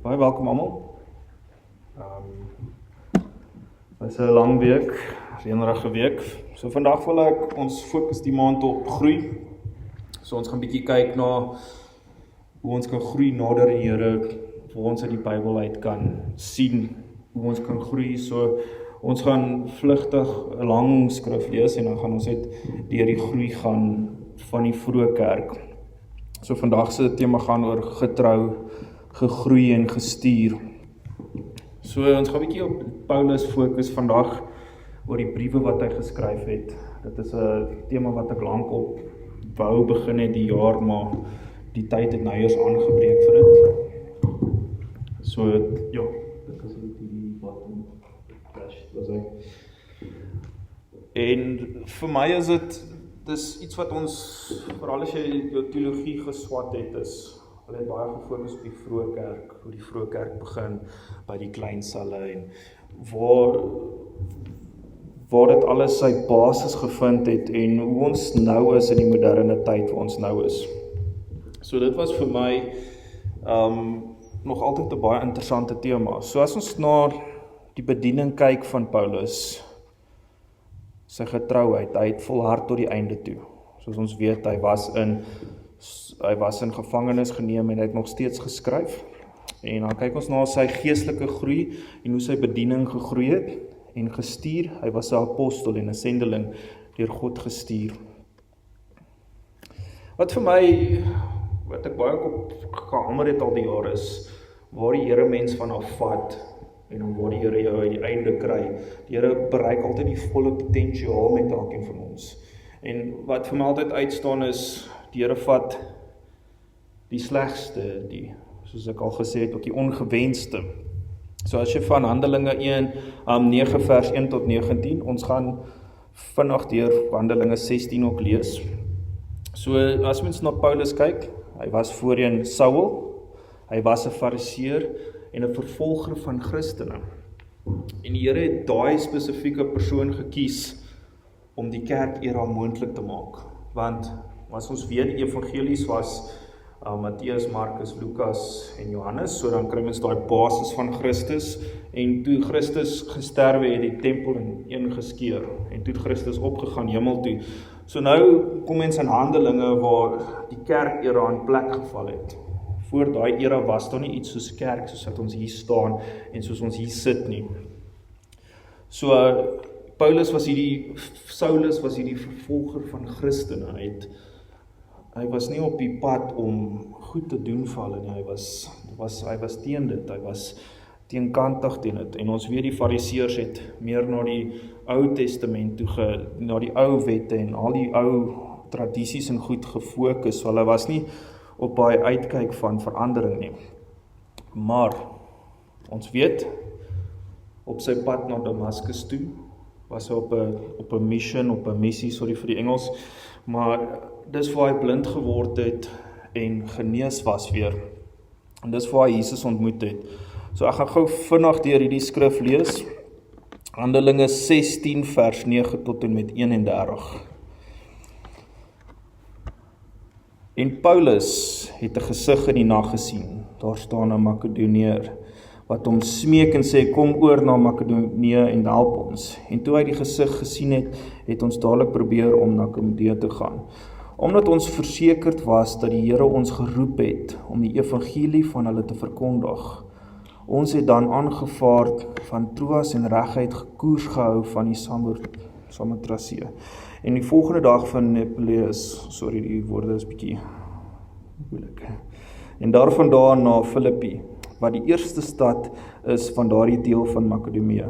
Baie welkom almal. Dit is 'n lang week, reënerige week. So vandag wil ek ons fokus die maand op groei. So ons gaan bietjie kyk na hoe ons kan groei nader aan die Here, waar ons uit die Bybel uit kan sien hoe ons kan groei. So ons gaan vlugtig 'n lang skrif lees en dan gaan ons net deur die groei gaan van die vroeë kerk. So vandag se tema gaan oor getrou, gegroei en gestuur. So ons gaan 'n bietjie op Paulus fokus vandag oor die briewe wat hy geskryf het. Dit is 'n tema wat ek lank op wou begin het die jaar, maar die tyd het nou eers aangebreek vir dit. So ja, dit is die bottom crash was hy. En vir my is dis iets wat ons, veral as jy jou teologie geswat het, hulle het baie gefokus op die vroeë kerk, hoe die vroeë kerk begin by die klein selle en waar dit alles sy basis gevind het en hoe ons nou is in die moderne tyd waar ons nou is. So dit was vir my nog altyd 'n baie interessante tema. So as ons na die bediening kyk van Paulus, sy getrouheid, hy het volhard tot die einde toe. Soos ons weet, hy was in gevangenis geneem en hy het nog steeds geskryf. En dan kyk ons na sy geestelike groei en hoe sy bediening gegroei het en gestuur. Hy was 'n apostel en 'n sendeling deur God gestuur. Wat ek baie op gehamer het al die jare is, waar die Here mens van afvat en dan waar die Here jou uit die einde kry. Die Here bereik altyd die volle potensiaal met elkeen van ons. En wat vir my altyd uitstaan is, die Here vat die slegste, soos ek al gesê het, ook die ongewenste. So as jy van Handelinge 9 vers 1 tot 19, ons gaan vinnig deur Handelinge 16 ook lees. So as mens na Paulus kyk, hy was voorheen Saul, hy was 'n fariseer en 'n vervolger van Christene. En die Here het daai spesifieke persoon gekies om die kerk era moontlik te maak. Want as ons weet, die evangelies was Matteus, Markus, Lukas en Johannes, so dan kry ons daai basis van Christus, en toe Christus gesterwe het die tempel in een geskeur, en toe het Christus opgegaan hemel toe. So nou kom ons in Handelinge waar die kerk era in plek geval het. Voor daai era was daar nie iets soos kerk, soos wat ons hier staan en soos ons hier sit nie. So Saulus was hierdie vervolger van Christene. Hy was nie op die pad om goed te doen vir hulle nie, hy was teen dit, hy was teenkantig teen dit. En ons weet die fariseërs het meer na die Ou Testament toe, na die ou wette en al die ou tradisies en goed gefokus. Hulle was nie op baie uitkyk van verandering nie. Maar ons weet, op sy pad na Damaskus toe, was hy op 'n missie, sorry vir die Engels, maar dis waar hy blind geword het en genees was weer. En dis waar hy Jesus ontmoet het. So ek gaan gou vinnig deur hierdie skrif lees. Handelinge 16 vers 9 tot en met 31. En Paulus het 'n gesig in die nag gesien. Daar staan 'n Makedonieër wat hom smeek en sê, kom oor na Makedonië en help ons. En toe hy die gesig gesien het, het ons dadelik probeer om na Makedonië te gaan. Omdat ons versekerd was dat die Here ons geroep het om die evangelie van hulle te verkondig. Ons het dan aangevaar van Troas en reguit gekoers gehou van die Samotrasee. En die volgende dag van Neapolis, die woorde is bietjie moeilik. En daarvandaan na Filippi, wat die eerste stad is van daardie deel van Makedonië,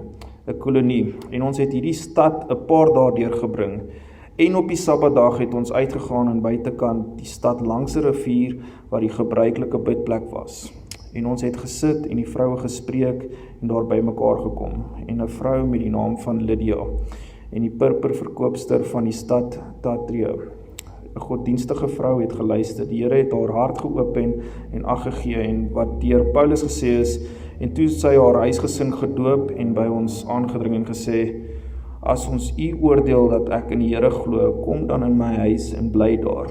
'n kolonie. En ons het hierdie stad 'n paar dae deurgebring. En op die Sabbatdag het ons uitgegaan en buitekant die stad langs 'n rivier waar die gebruikelike bidplek was. En ons het gesit en die vroue gespreek en daar by mekaar gekom. En 'n vrou met die naam van Lydia en die purperverkoopster van die stad Thyatira, 'n goddienstige vrou, het geluister. Die Here het haar hart geopen en ag gegee en wat deur Paulus gesê is, en toe sy haar huisgesin gedoop en by ons aangedring en gesê, as ons u oordeel dat ek in die Here glo, kom dan in my huis en bly daar.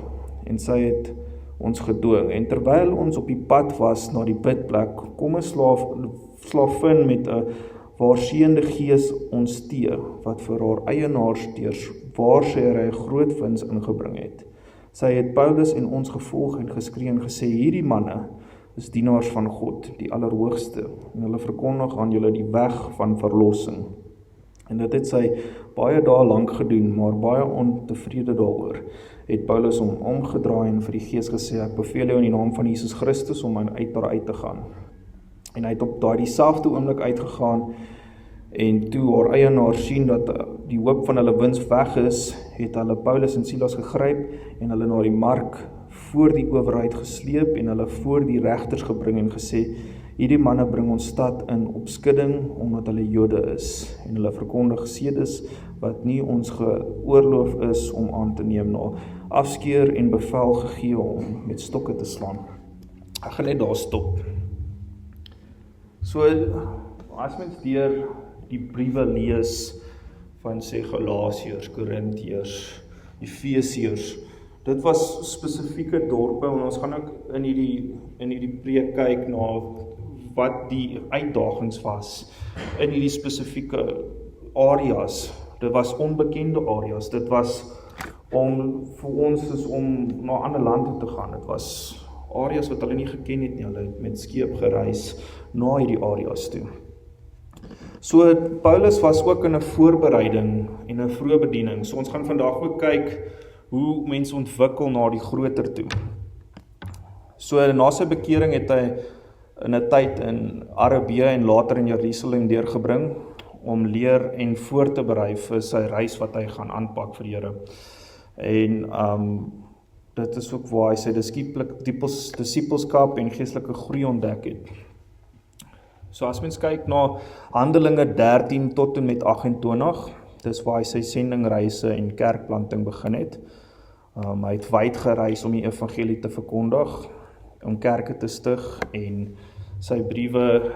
En sy het ons gedwing. En terwyl ons op die pad was na die bidplek, kom 'n slavin met 'n waarseende gees ons tee, wat vir haar eienaars deur waarsêry groot wins ingebring het. Sy het Paulus en ons gevolg en geskree en gesê, hierdie manne is dienaars van God, die Allerhoogste, en hulle verkondig aan julle die weg van verlossing. En dit het sy baie dae lank gedoen, maar baie ontevrede daaroor, het Paulus hom omgedraai en vir die gees gesê, ek beveel jou in die naam van Jesus Christus om uit te gaan. En hy het op daai dieselfde oomblik uitgegaan, en toe haar eienaars sien dat die hoop van hulle wins weg is, het hulle Paulus en Silas gegryp en hulle na die mark voor die owerheid gesleep en hulle voor die regters gebring en gesê, hierdie manne bring ons stad in opskudding omdat hulle Jode is en hulle verkondig sedes wat nie ons geoorloof is om aan te neem na afskeer en bevel gegee om met stokke te slaan. Ek gaan net daar stop. So, as mens deur die briewe lees van sê Galasiërs, Korintiërs, Efesiërs, dit was spesifieke dorpe en ons gaan ook in hierdie preek kyk na wat die uitdagings was in hierdie spesifieke areas. Dit was onbekende areas, dit was vir ons is om na ander lande te gaan, dit was areas wat hulle nie geken het nie, hulle het met skeep gereis na hierdie areas toe. So Paulus was ook in 'n voorbereiding en 'n vroeë bediening, so ons gaan vandag ook kyk hoe mense ontwikkel na die groter toe. So na sy bekering het hy in 'n tyd in Arabië en later in Jerusalem deurgebring om leer en voor te berei vir sy reis wat hy gaan aanpak vir die Here. En dit is ook waar hy sy disippelskap en geestelike groei ontdek het. So as mens kyk na Handelinge 13 tot en met 28, dis waar hy sy sendingreise en kerkplanting begin het. Hy het wyd gereis om die evangelie te verkondig, om kerke te stig en sy briewe,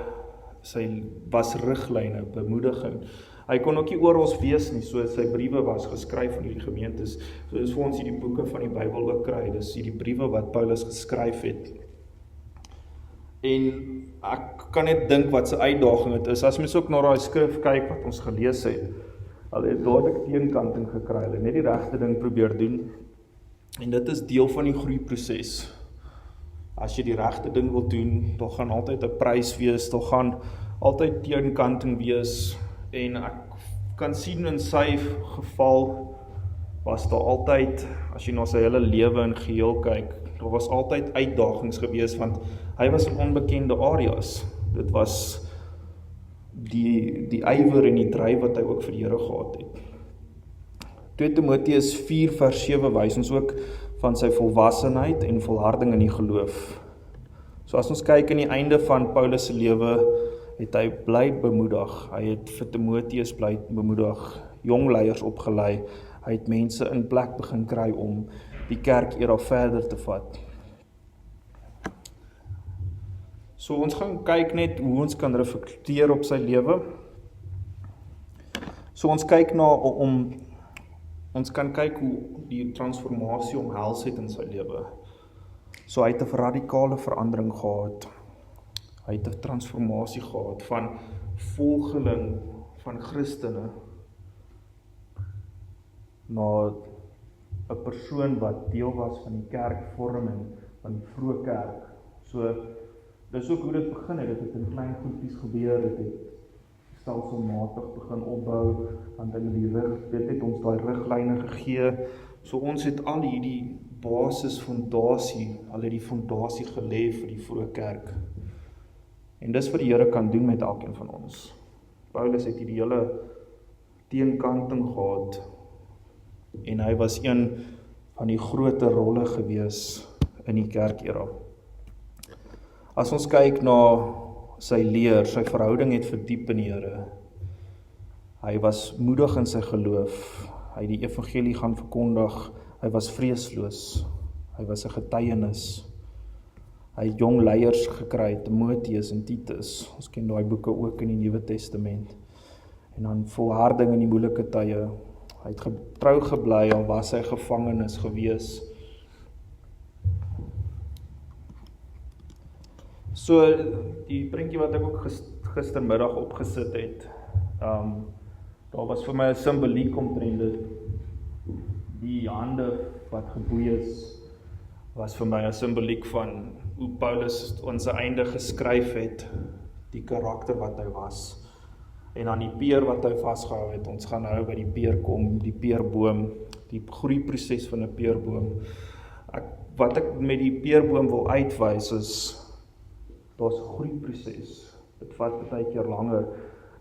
sy was riglyne, bemoediging. Hy kon ook nie oral wees nie, so sy briewe was geskryf aan die gemeentes. So dis vir ons hierdie boeke van die Bybel ook kry, dis hierdie briewe wat Paulus geskryf het. En ek kan net dink wat sy uitdaging het is, as mens ook na daai skrif kyk wat ons gelees het, hulle het dadelik teenkanting gekry, hulle net die regte ding probeer doen, en dit is deel van die groeiproses. As jy die regte ding wil doen, daar gaan altyd 'n prys wees, daar gaan altyd teenkanting wees, en ek kan sien in sy geval, was daar altyd, as jy na sy hele lewe in geheel kyk, daar was altyd uitdagings gewees, want hy was in onbekende areas. Dit was die ywer en die dryf wat hy ook vir die Here gehad het. 2 Timoteus 4 vers 7 wys ons ook van sy volwassenheid en volharding in die geloof. So as ons kyk in die einde van Paulus se lewe, het hy bly bemoedig. Hy het vir Timoteus bly bemoedig, jong leiers opgelei. Hy het mense in plek begin kry om die kerk era verder te vat. So ons gaan kyk net hoe ons kan reflekteer op sy lewe. So ons kyk na ons kan kyk hoe die transformasie omhels het in sy lewe. So hy het 'n radikale verandering gehad. Hy het 'n transformasie gehad van volgeling van Christene na 'n persoon wat deel was van die kerkvorming, van die vroeë kerk. So dis ook hoe dit begin het, dit het in klein groepies gebeur, dit het stelselmatig begin opbou, want dit het ons daai riglyne gegee. So ons het al hierdie basisfondasie, al het die fondasie gelê vir die vroeë kerk. En dis wat die Here kan doen met elkeen van ons. Paulus het hierdie hele teenkanting gehad, en hy was een van die groter rolle gewees in die kerkera. As ons kyk na sy leer, sy verhouding het verdiep in die Here. Hy was moedig in sy geloof, hy het die evangelie gaan verkondig, hy was vreesloos, hy was 'n getuienis. Hy het jong leiers gekry, Timoteus en Titus, ons ken daai boeke ook in die Nuwe Testament. En dan volharding in die moeilike tye, hy het getrou gebly, al was hy gevangenes gewees. So, die prentjie wat ek ook gistermiddag opgesit het, daar was vir my 'n simboliek omtrent dit. Die hande wat geboei is, was vir my 'n simboliek van hoe Paulus aan sy einde geskryf het, die karakter wat hy was. En aan die peer wat hy vasgehou het, ons gaan nou by die peer kom, die peerboom, die groeiproses van 'n peerboom. Wat ek met die peerboom wil uitwys is, daar's 'n groeiproses. Dit vat baie keer langer.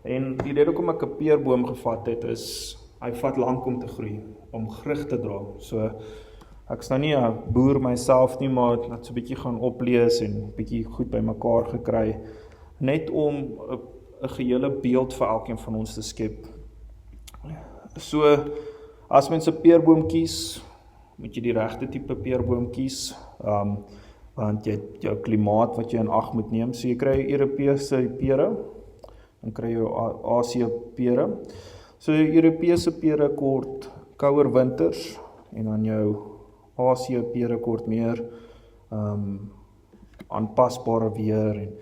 En die rede hoekom ek 'n peerboom gevat het is, hy vat lank om te groei, om vrug te dra. So, ek's nou nie 'n boer myself nie, maar ek het so 'n bietjie gaan oplees en 'n bietjie goed bymekaar gekry, net om 'n gehele beeld vir elkeen van ons te skep. So, as mens 'n peerboom kies, moet jy die regte tipe peerboom kies, want jy het jou klimaat wat jy in ag moet neem. So jy kry jou Europese pere, dan kry jy jou Asië pere. So jou Europese pere kort kouer winters, en dan jou Asië pere kort meer aanpasbare weer, en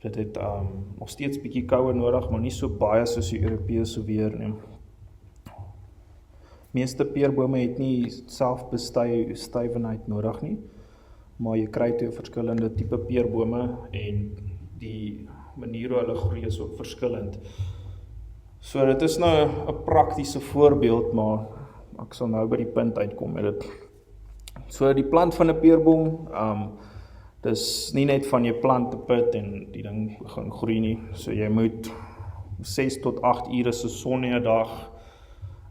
dit het nog steeds bietjie koue nodig, maar nie so baie soos die Europese weer nie. Meeste peerbome het nie selfbestuiwenheid nodig nie, maar jy kry twee verskillende tipe peerbome en die manier hoe hulle groei is ook verskillend. So dit is nou 'n praktiese voorbeeld, maar ek sal nou by die punt uitkom met dit. So die plant van 'n peerboom, dis nie net van jy plant 'n put en die ding begin groei nie. So jy moet 6 tot 8 ure se son in 'n dag.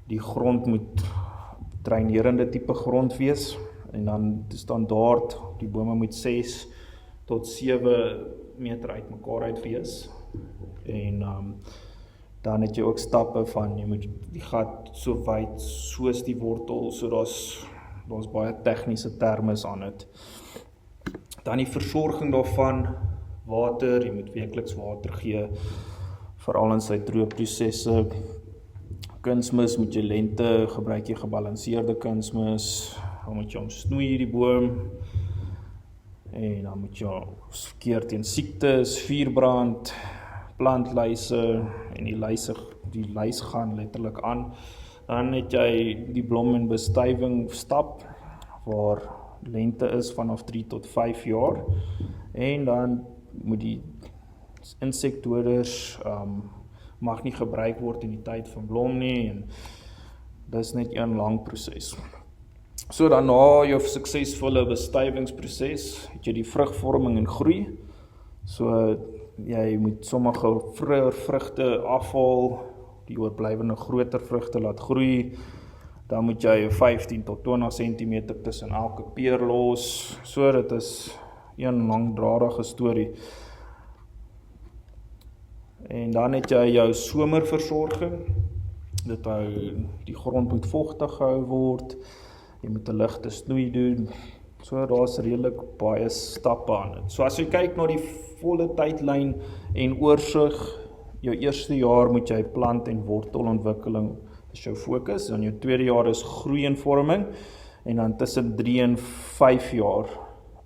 Die grond moet dreinerende tipe grond wees, en dan die standaard, die bome moet 6 tot 7 meter uit mekaar uit wees. En dan het jy ook stappe van, jy moet die gat so wyd soos die wortel, so daar's baie tegniese terme aan dit. Dan die versorging daarvan, water, jy moet weekliks water gee, veral in sy droogprosesse. Kunsmis moet jy lente, gebruik jy gebalanseerde kunsmis, dan moet jy hom snoei die boom, en dan moet jy keer teen siektes, vuurbrand, plantluise, en die lys gaan letterlik aan. Dan het jy die blom en bestuiving stap, waar lente is vanaf 3 tot 5 jaar, en dan moet die insektedoders mag nie gebruik word in die tyd van blom nie, en dis net een lang proses. So dan na jou suksesvolle bestuivingsproses, het jy die vrugvorming en groei. So jy moet sommige vrugte afhaal, die oorblywende groter vrugte laat groei. Dan moet jy 15 tot 20 cm tussen elke peer los. So dit is een langdradige storie. En dan het jy jou somerversorging. Dit hou, die grond moet vochtig gehou word. Jy moet 'n ligte snoei doen. So daar's redelik baie stappe aan dit. So as jy kyk na die volle tydlyn en oorsig, jou eerste jaar moet jy plant en wortelontwikkeling is jou fokus, dan jou tweede jaar is groei en vorming, en dan tussen 3 en 5 jaar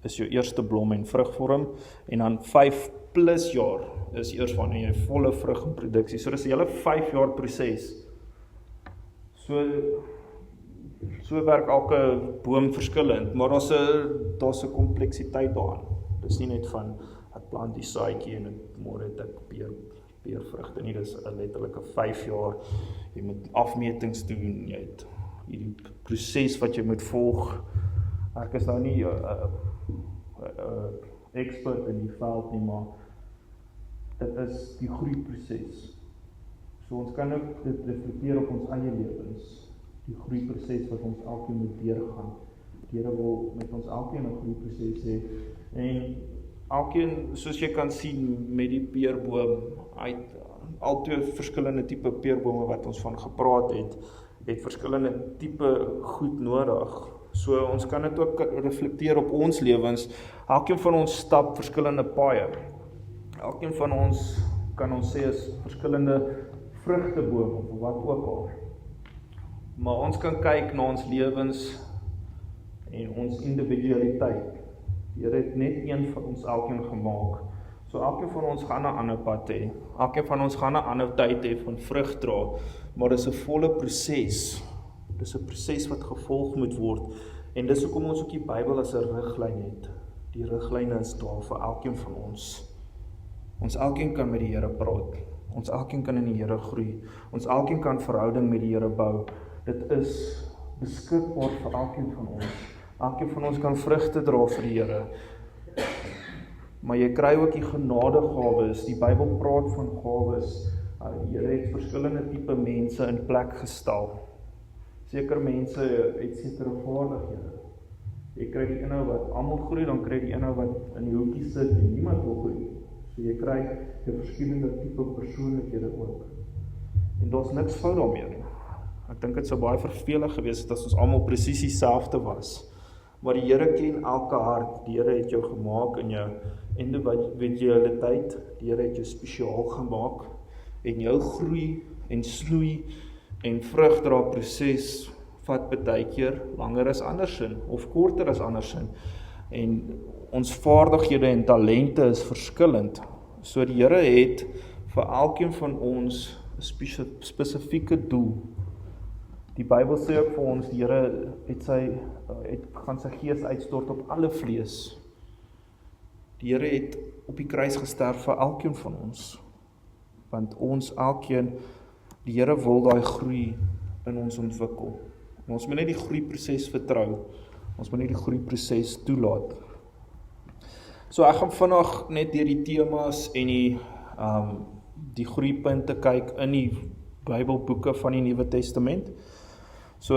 is jou eerste blom en vrugvorm, en dan 5 plus jaar is eers wanneer jy volle vrug en produksie. So dis 'n hele 5 jaar proses. So werk elke boom verskillend, maar daar's 'n kompleksiteit daaraan. Dis nie net van ek plant die saadjie en môre het ek peervrugte nie, dis 'n letterlike 5 jaar. Jy moet afmetings doen, jy het hierdie proses wat jy moet volg. Ek is nou nie 'n expert in die veld nie, maar dit is die groeiproses. So ons kan ook dit reflekteer op ons eie lewens. Die groeiproses wat ons elkeen moet deurgaan. Die Here wil met ons elkeen 'n groeiproses hê. En elkeen, soos jy kan sien met die peerboom, al twee verskillende tipe peerbome wat ons van gepraat het verskillende tipe goed nodig. So ons kan dit ook reflekteer op ons lewens. Elkeen van ons stap verskillende paaie. Elkeen van ons kan ons sê is verskillende vrugtebome of wat ook al. Maar ons kan kyk na ons lewens en ons individualiteit. Die Here het net een van ons elkeen gemaak So elkeen van ons gaan 'n ander pad hê. Elkeen van ons gaan 'n ander tyd hê van vrug dra, maar dis 'n volle proses. Dis 'n proses wat gevolg moet word. En dis hoekom ons ook die Bybel as 'n riglyn het. Die riglyne is daar vir elkeen van ons. Ons elkeen kan met die Here praat. Ons elkeen kan in die Here groei. Ons elkeen kan verhouding met die Here bou. Dit is beskikbaar vir elkeen van ons. Elkeen van ons kan vrugte dra vir die Here. Maar jy kry ook die genadegawes. Die Bybel praat van gawes. Die Here het verskillende tipe mense in plek gestel. Sekere mense het sekere vaardighede. Jy kry die ene wat almal groei, dan kry die ene wat in die hoekie sit en niemand wil groei. So jy kry die verskillende tipe persoonlikhede ook. En daar's niks fout daarmee nie. Ek dink dit sou baie vervelig gewees het as ons almal presies dieselfde was. Maar die Here ken elke hart. Die Here het jou gemaak in jou individualiteit. Die Here het jou spesiaal gemaak. En jou groei en snoei en vrugdra proses vat baie keer langer as andersin of korter as andersin. En ons vaardighede en talente is verskillend. So die Here het vir elkeen van ons 'n spesifieke doel. Die Bybel sê ook vir ons, die Here gaan sy gees uitstort op alle vlees. Die Here het op die kruis gesterf vir elkeen van ons. Want ons elkeen, die Here wil daai groei in ons ontwikkel. En ons moet net die groeiproses vertrou. Ons moet net die groeiproses toelaat. So ek gaan vandag net deur die temas en die groeipunte kyk in die Bybelboeke van die Nuwe Testament. So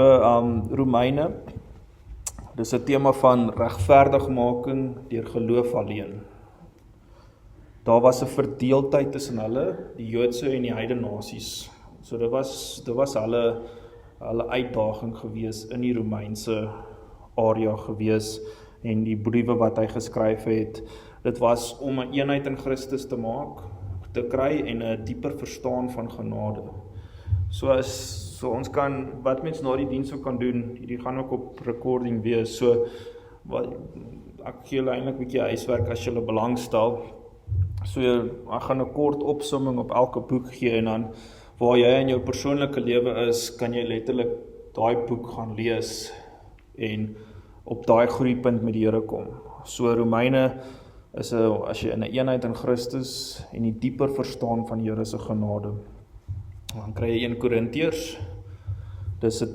Romeine, dis 'n tema van regverdigmaking deur geloof alleen. Daar was 'n verdeeldheid tussen hulle, die Joodse en die heidene nasies. So dit was hulle uitdaging gewees in die Romeinse area gewees en die briewe wat hy geskryf het, dit was om 'n eenheid in Christus te kry en 'n dieper verstaan van genade. So ons kan, wat mens na die diens ook kan doen, hierdie gaan ook op recording wees, so ek gee julle eintlik 'n bietjie huiswerk as julle belangstel. So ek gaan 'n kort opsomming op elke boek gee en dan waar jy in jou persoonlike lewe is, kan jy letterlik daai boek gaan lees en op daai groeipunt met die Here kom. So Romeine is as jy in 'n eenheid in Christus en die dieper verstaan van die Here se genade. Dan kry jy 1 Korintiërs. Dis 'n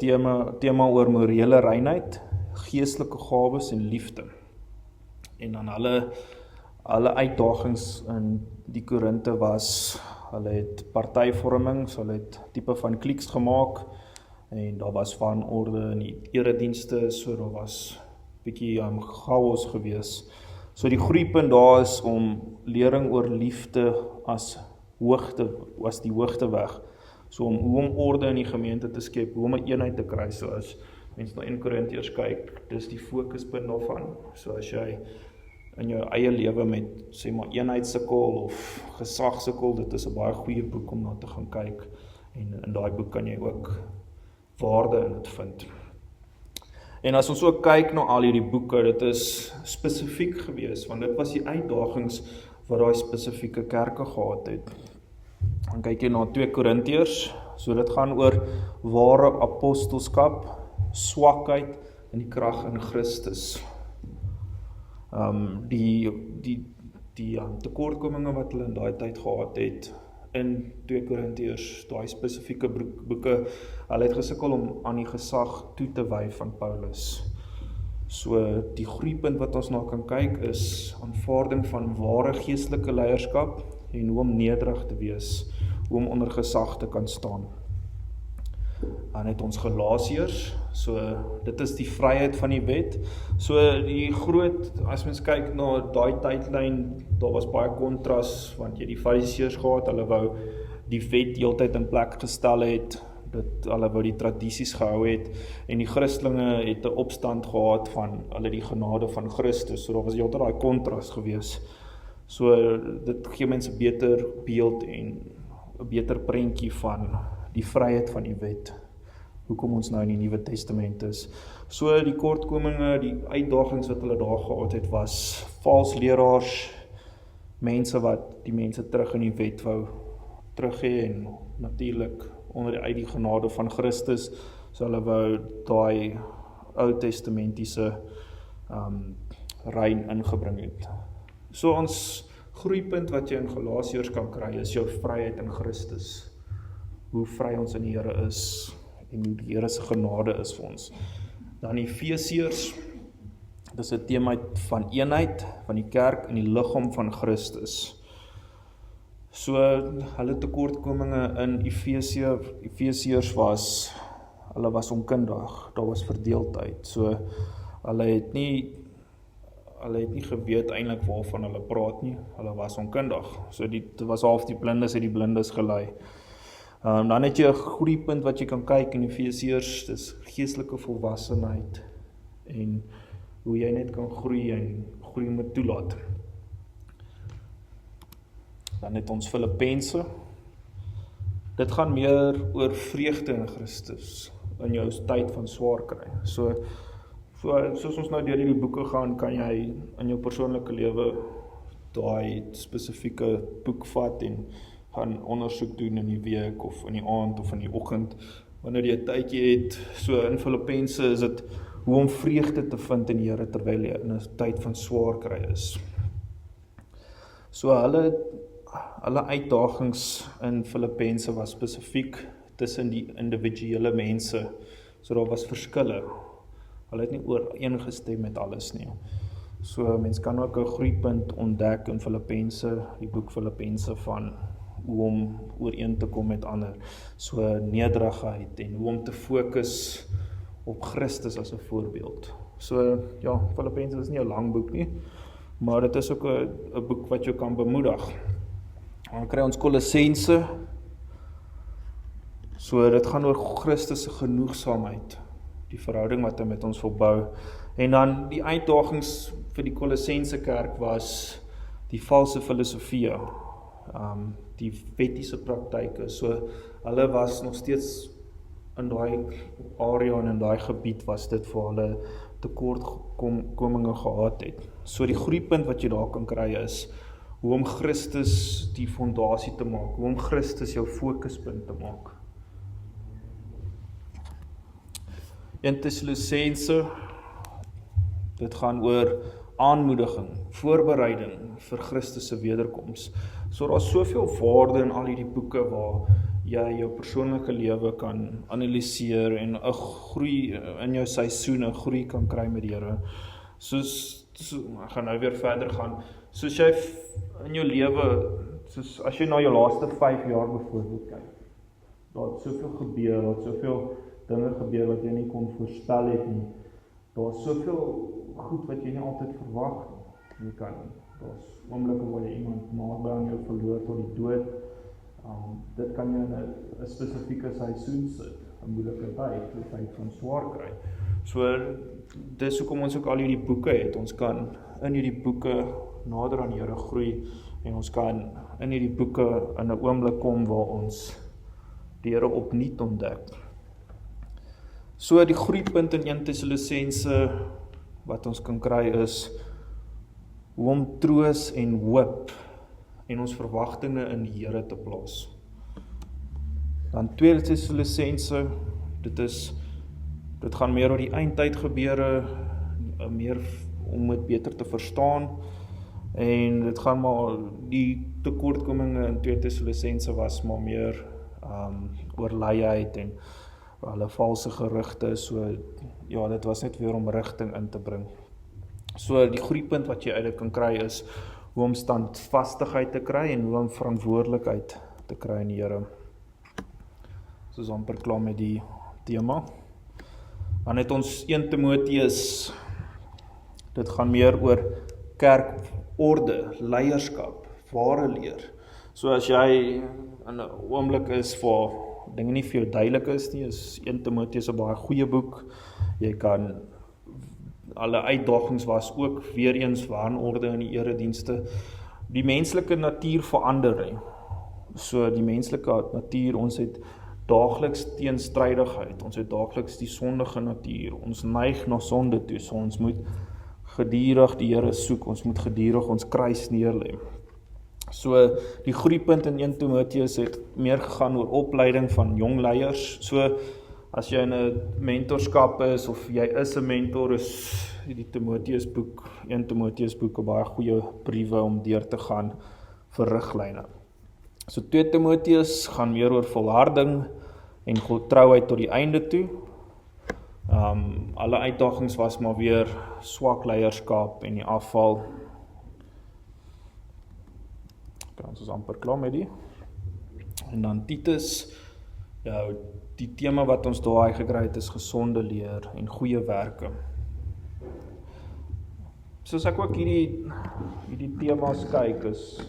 tema oor morele reinheid, geestelike gawes en liefde. En dan hulle uitdagings in die Korinte was, hulle het partyvorming, so hulle het tipe van klieks gemaak, en daar was van orde in die eredienste, so daar was bietjie chaos gewees. So die groeipunt daar is om lering oor liefde as die hoogteweg. So hoe om orde in die gemeente te skep, hoe om 'n eenheid te kry, so as mens na 1 Korintiërs kyk, dis die fokuspunt daarvan. So as jy in jou eie lewe met, sê maar, eenheid sukkel of gesag sukkel, dit is 'n baie goeie boek om na te gaan kyk, en in daai boek kan jy ook waarde in dit vind. En as ons ook kyk na al hierdie boeke, dit is spesifiek gewees, want dit was die uitdagings wat daai spesifieke kerke gehad het. Dan kyk jy na 2 Korintiërs, so dit gaan oor ware apostelskap, swakheid en die krag in Christus. Die tekortkominge wat hulle in daai tyd gehad het in 2 Korintiërs, daai spesifieke boeke, hulle het gesukkel om aan die gesag toe te wy van Paulus. So die groeipunt wat ons na kan kyk is aanvaarding van ware geestelike leierskap en hoe om nederig te wees, hoe om onder gesag te kan staan. Dan het ons Galasiërs, so dit is die vryheid van die wet. So die groot, as mens kyk na daai tydlyn, daar was baie kontras, want jy die Fariseërs gehad, hulle wou die wet heeltyd in plek gestel het, hulle wou die tradisies gehou het, en die Christelinge het 'n opstand gehad van hulle die genade van Christus, so daar was heeltyd daai kontras gewees. So dit gee mense 'n beter beeld en 'n beter prentjie van die vryheid van die wet, hoekom ons nou in die Nuwe Testament is. So die kortkominge, die uitdagings wat hulle daar gehad het, was vals leraars, mense wat die mense terug in die wet wou teruggee en natuurlik uit die genade van Christus so hulle wou daai Ou Testamentiese rein ingebring het. So ons groeipunt wat jy in Galasiërs kan kry is jou vryheid in Christus. Hoe vry ons in die Here is en hoe die Here se genade is vir ons. Dan Efesiërs, dis 'n tema van eenheid van die kerk in die liggaam van Christus. So hulle tekortkominge in Efesiërs hulle was onkundig, daar was verdeeldheid. So hulle het nie geweet eintlik waarvan hulle praat nie. Hulle was onkundig. So dit was half die blindes het die blindes gelei. Dan het jy 'n groeipunt wat jy kan kyk in Efesiërs, dis geestelike volwassenheid en hoe jy net kan groei en groei moet toelaat. Dan het ons Filippense. Dit gaan meer oor vreugde in Christus in jou tyd van swaar kry. Soos ons nou deur hierdie boeke gaan, kan jy in jou persoonlike lewe daai spesifieke boek vat en gaan ondersoek doen in die week of in die aand of in die oggend wanneer jy 'n tydjie het. So in Filippense is dit hoe om vreugde te vind in die Here terwyl jy in 'n tyd van swaar kry is. So hulle uitdagings in Filippense was spesifiek tussen die individuele mense. So daar was verskille. Hulle het nie ooreengestem met alles nie. So mens kan ook 'n groeipunt ontdek in Filippense, die boek Filippense van hoe om ooreen te kom met ander. So nederigheid en hoe om te fokus op Christus as 'n voorbeeld. So ja, Filippense is nie 'n lang boek nie, maar dit is ook 'n boek wat jou kan bemoedig. Dan kry ons Kolossense. So dit gaan oor Christus se genoegsaamheid, die verhouding wat hy met ons wil bou. En dan die uitdagings vir die Kolossense kerk was die valse filosofie, die wettiese praktyke. So hulle was nog steeds in daai area en in daai gebied was dit vir hulle tekortkominge gehad het. So die groeipunt wat jy daar kan kry is hoe om Christus die fondasie te maak, hoe om Christus jou fokuspunt te maak. 1 Tessalonisense, dit gaan oor aanmoediging, voorbereiding vir Christus se wederkoms. So daar is soveel waarde in al hierdie boeke waar jy jou persoonlike lewe kan analiseer en 'n groei in jou seisoene, groei kan kry met die Here. Ek gaan nou weer verder gaan. Soos jy in jou lewe, soos as jy na jou laaste 5 jaar byvoorbeeld kyk, daar het soveel gebeur, daar het soveel dinge gebeur wat jy nie kon voorspel het nie. Daar is soveel goed wat jy nie altyd verwag nie. Daar's oomblikke waar jy iemand naby aan jou verloor tot die dood. Dit kan jy in 'n spesifieke seisoen sit, 'n moeilike tyd, 'n tyd van swaar kry. So dis hoekom ons ook al hierdie boeke het. Ons kan in hierdie boeke nader aan die Here groei en ons kan in hierdie boeke in 'n oomblik kom waar ons die Here opnuut ontdek. So die groeipunt in 1 Tessalonisense wat ons kan kry is hoe om troos en hoop en ons verwagtinge in die Here te plaas. Dan 2 Tessalonisense, dit gaan meer oor die eindtyd gebeure, meer om dit beter te verstaan, en dit gaan maar, die tekortkominge in 2 Tessalonisense was maar meer oor leiheid en hulle valse gerugte, so ja, dit was net weer om rigting in te bring. So die groeipunt wat jy uit dit kan kry is hoe om standvastigheid te kry en hoe om verantwoordelikheid te kry in die Here. Soos amper klaar met die tema. Dan het ons 1 Timoteus, dit gaan meer oor kerkorde, leierskap, ware leer. So as jy in 'n oomblik is waar dinge nie vir jou duidelik is nie, is 1 Timoteus 'n baie goeie boek. Jy kan, alle uitdagings was ook weer eens wanorde in die eredienste. Die menslike natuur verander. So die menslike natuur, ons het daagliks teenstrydigheid, ons het daagliks die sondige natuur, ons neig na sonde toe, so ons moet gedurig die Here soek, ons moet gedurig ons kruis neerlê. So die groeipunt in 1 Timoteus het meer gegaan oor opleiding van jong leiers. So as jy in 'n mentorskap is of jy is 'n mentor, is die 1 Timoteus boek 'n baie goeie briewe om deur te gaan vir riglyne. So 2 Timoteus gaan meer oor volharding en getrouheid tot die einde toe. Alle uitdagings was maar weer swak leierskap en die afval. Ons is amper klaar met die. En dan Titus, ja, die tema wat ons daai gekry het is gesonde leer en goeie werke. Soos ek ook hierdie temas kyk is,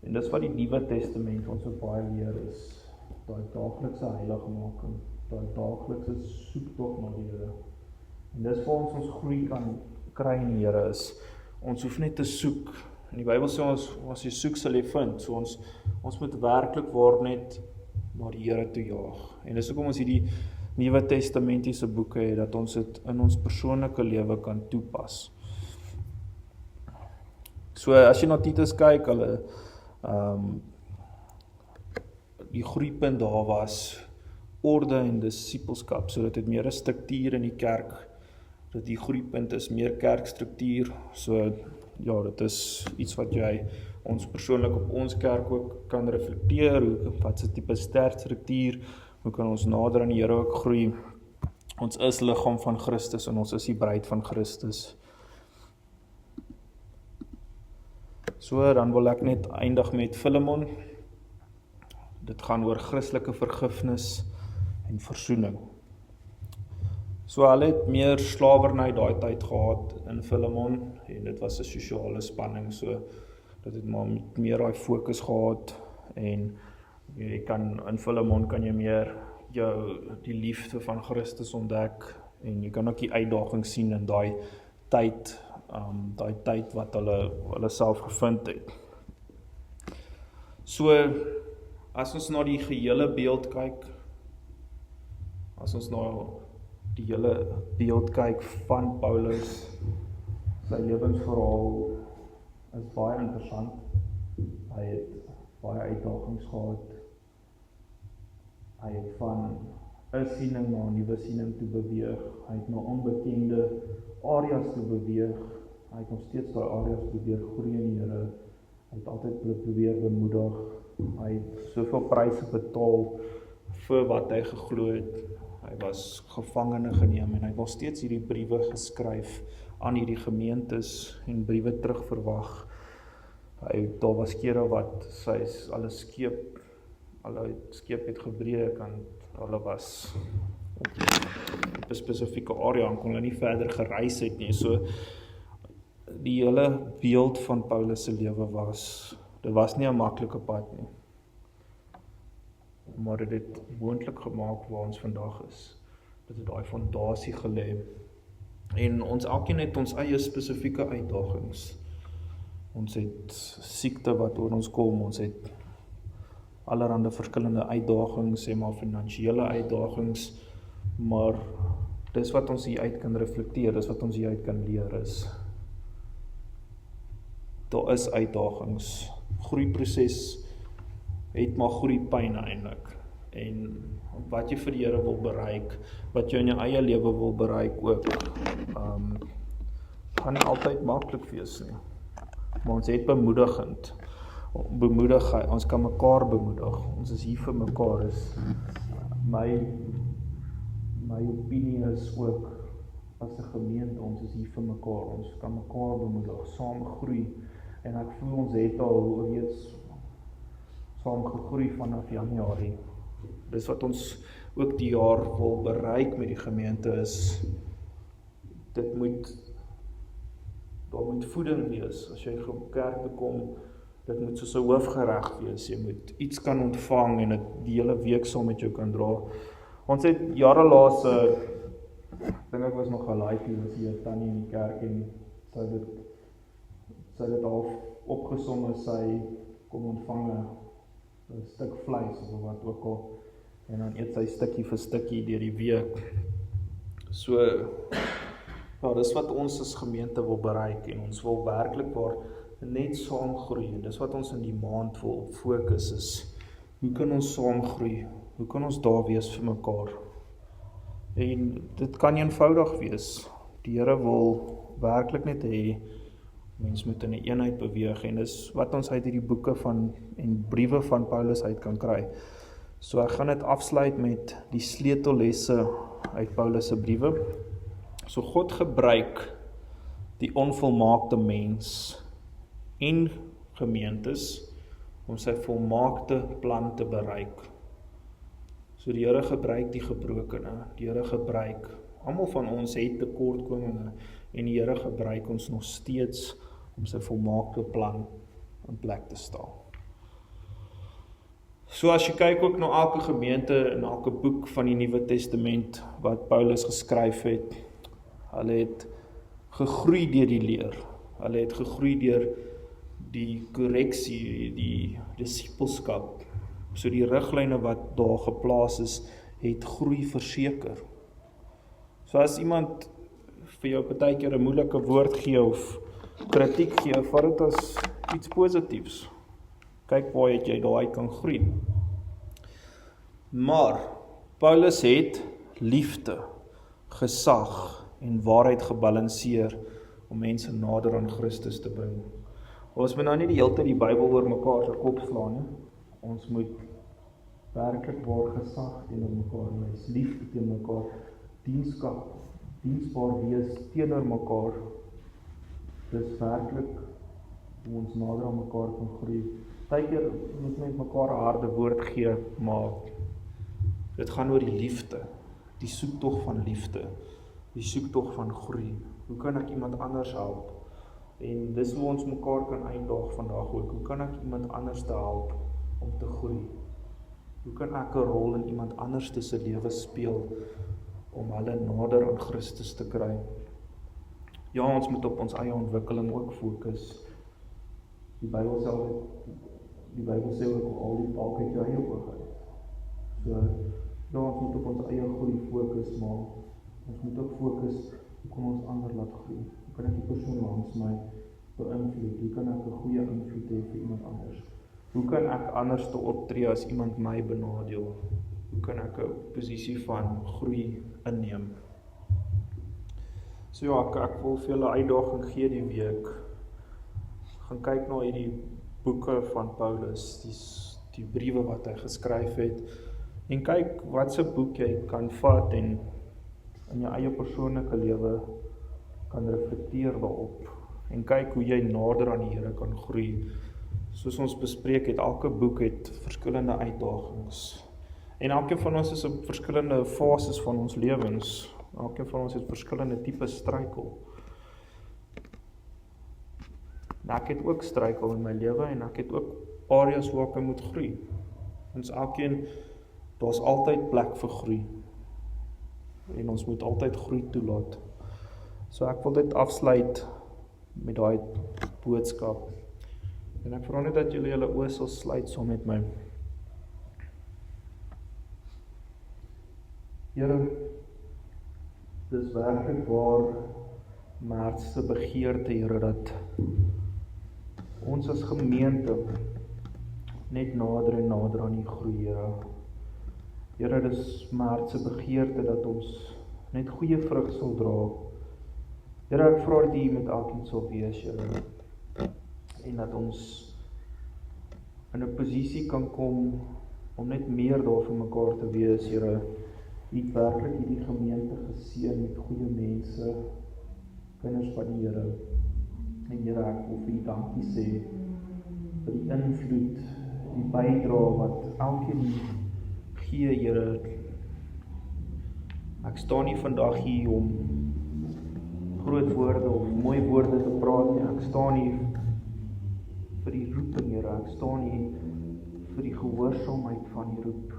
en dis wat die Nuwe Testament ons so baie leer is, daai daaglikse heiligmaking, daai daaglikse soektog na die Here. En dis vir ons groei kan kry in die Here is, ons hoef net te soek. En die Bybel sê ons, as jy soek sal jy vind, so ons moet werklik waar net na die Here toe jaag. En dis hoekom ons hierdie Nuwe Testamentiese boeke het, dat ons dit in ons persoonlike lewe kan toepas. So as jy na Titus kyk, hulle die groeipunt daar was orde en disipelskap, so dit het meer 'n struktuur in die kerk, dat die groeipunt is meer kerkstruktuur, so ja, dit is iets wat jy ons persoonlik op ons kerk ook kan reflekteer, wat se tipe sterk struktuur, hoe kan ons nader aan die Here ook groei. Ons is liggaam van Christus en ons is die bruid van Christus. So, dan wil ek net eindig met Filemon. Dit gaan oor Christelike vergifnis en versoening. So hulle het meer slawerny daai tyd gehad in Filemon, en dit was 'n sosiale spanning, so dit het maar meer daai fokus gehad, en jy kan in Filemon kan jy meer die liefde van Christus ontdek, en jy kan ook die uitdaging sien in daai tyd wat hulle self gevind het. So, as ons na die gehele beeld kyk, as ons na die hele beeld kyk van Paulus, sy lewensverhaal is baie interessant. Hy het baie uitdagings gehad. Hy het van 'n siening na 'n nuwe siening toe beweeg. Hy het na onbekende areas toe beweeg. Hy het nog steeds daai areas probeer groei in die Here. Hy het altyd probeer bemoedig. Hy het soveel pryse betaal vir wat hy geglo het. Hy was gevangene geneem en hy het nog steeds hierdie briewe geskryf aan hierdie gemeentes en briewe terugverwag. Daar was kere wat alle skeep het gebreek en hulle was op 'n spesifieke area en kon hulle nie verder gereis het nie. So die hele beeld van Paulus se lewe dit was nie 'n maklike pad nie. Maar dit het moontlik gemaak waar ons vandag is. Dit het daai fondasie gelê. En ons elkeen het ons eie spesifieke uitdagings. Ons het siekte wat oor ons kom, ons het allerhande verskillende uitdagings, sê maar finansiële uitdagings, maar dis wat ons hier uit kan reflekteer, dis wat ons hier uit kan leer is. Daar is uitdagings. Groeiproses het maar groeipyn eintlik. En wat jy vir die Here wil bereik, wat jy in jou eie lewe wil bereik ook, gaan nie altyd maklik wees nie. Maar ons het bemoedig, ons kan mekaar bemoedig. Ons is hier vir mekaar. My opinie is ook, as 'n gemeente, ons is hier vir mekaar. Ons kan mekaar bemoedig, saam groei. En ek voel ons het al reeds saam gegroei vanaf Januarie. Dis wat ons ook die jaar wil bereik met die gemeente is, daar moet voeding wees. As jy kerk toe kom, dit moet soos 'n hoofgereg wees. Jy moet iets kan ontvang en dit die hele week saam met jou kan dra. Ons het jare laas, ek dink ek was nog gelaaitjie, was hier tannie in die kerk en sy dit al opgesom as sy kom ontvang 'n stuk vleis of wat ook al, en dan eet sy stukkie vir stukkie deur die week. So, ja, dis wat ons as gemeente wil bereik, en ons wil werklik waar net saam groei, en dis wat ons in die maand wil fokus is, hoe kan ons saam groei, hoe kan ons daar wees vir mekaar, en dit kan eenvoudig wees, die Here wil werklik net hê, mens moet in 'n eenheid beweeg, en dis wat ons uit hierdie boeke en briewe van Paulus uit kan kry. So ek gaan dit afsluit met die sleutellesse uit Paulus se briewe. So God gebruik die onvolmaakte mens en gemeentes om sy volmaakte plan te bereik. So die Here gebruik die gebrokene, die Here gebruik, almal van ons het tekortkominge, en die Here gebruik ons nog steeds om sy volmaakte plan in plek te stel. So as jy kyk ook na elke gemeente en elke boek van die Nuwe Testament wat Paulus geskryf het, hulle het gegroei deur die leer, hulle het gegroei deur die korreksie, die disipelskap, so die riglyne wat daar geplaas is, het groei verseker. So as iemand vir jou partykeer 'n moeilike woord gee of kritiek gee, vat dit as iets positiefs. Kyk waar jy daaruit kan groei. Maar Paulus het liefde, gesag en waarheid gebalanseer om mense nader aan Christus te bring. Ons moet nou nie die hele tyd die Bybel oor mekaar se kop slaan nie. Ons moet werklik waar gesag teenoor mekaar wys, liefde teenoor mekaar, diensbaar wees teenoor mekaar. Dis werklik hoe ons nader aan mekaar kan groei. Partykeer moet met mekaar 'n harde woord gee, maar dit gaan oor die liefde, die soektog van liefde, die soektog van groei. Hoe kan ek iemand anders help? En dis hoe ons mekaar kan uitdaag vandag ook. Hoe kan ek iemand anders te help om te groei? Hoe kan ek 'n rol in iemand anders se lewe speel om hulle nader aan Christus te kry? Ja, ons moet op ons eie ontwikkeling ook fokus. Die Bybel sê ook al die balk uit jou eie oog uit. So, ja, ons moet op ons eie groei fokus, maar ons moet ook fokus, hoe kan ons ander laat groei? Hoe kan ek die persoon langs my beïnvloed? Hoe kan ek 'n goeie invloed hê vir iemand anders? Hoe kan ek anders te optree as iemand my benadeel? Hoe kan ek 'n posisie van groei inneem? So ja, ek wil vir julle uitdaging gee die week. Gaan kyk na hierdie boeke van Paulus, die briewe wat hy geskryf het, en kyk wat se boek jy kan vat en in jou eie persoonlike lewe kan reflekteer daarop, en kyk hoe jy nader aan die Here kan groei. Soos ons bespreek het, elke boek het verskillende uitdagings, en elkeen van ons is op verskillende fases van ons lewens, elkeen van ons het verskillende tipe struikel. En ek het ook struikel in my lewe, en ek het ook areas waar ek moet groei. Ons elkeen, daar's altyd plek vir groei, en ons moet altyd groei toelaat. So ek wil dit afsluit met daai boodskap, en ek vra net dat julle julle oë sal sluit saam met my. Here, dis werklik waar my hart se begeerte, Here, dat ons as gemeente net nader en nader aan U groei, Here. Here, dis my hart se begeerte dat ons net goeie vrug sal dra. Here, ek vra dat U met elkeen sal wees, Here, en dat ons in 'n posisie kan kom om net meer daar vir mekaar te wees, Here. U het werklik hierdie gemeente geseën met goeie mense, kinders van die Here. En Here, ek wil vir U dankie sê vir die invloed, die bydra wat elkeen gee, Here. Ek staan nie vandag hier om groot woorde of mooi woorde te praat nie. Ek staan hier vir die roeping, Here. Ek staan hier vir die gehoorsaamheid van die roep.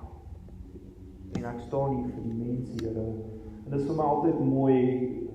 En ek staan hier vir die mense, Here. En dit is vir my altyd mooi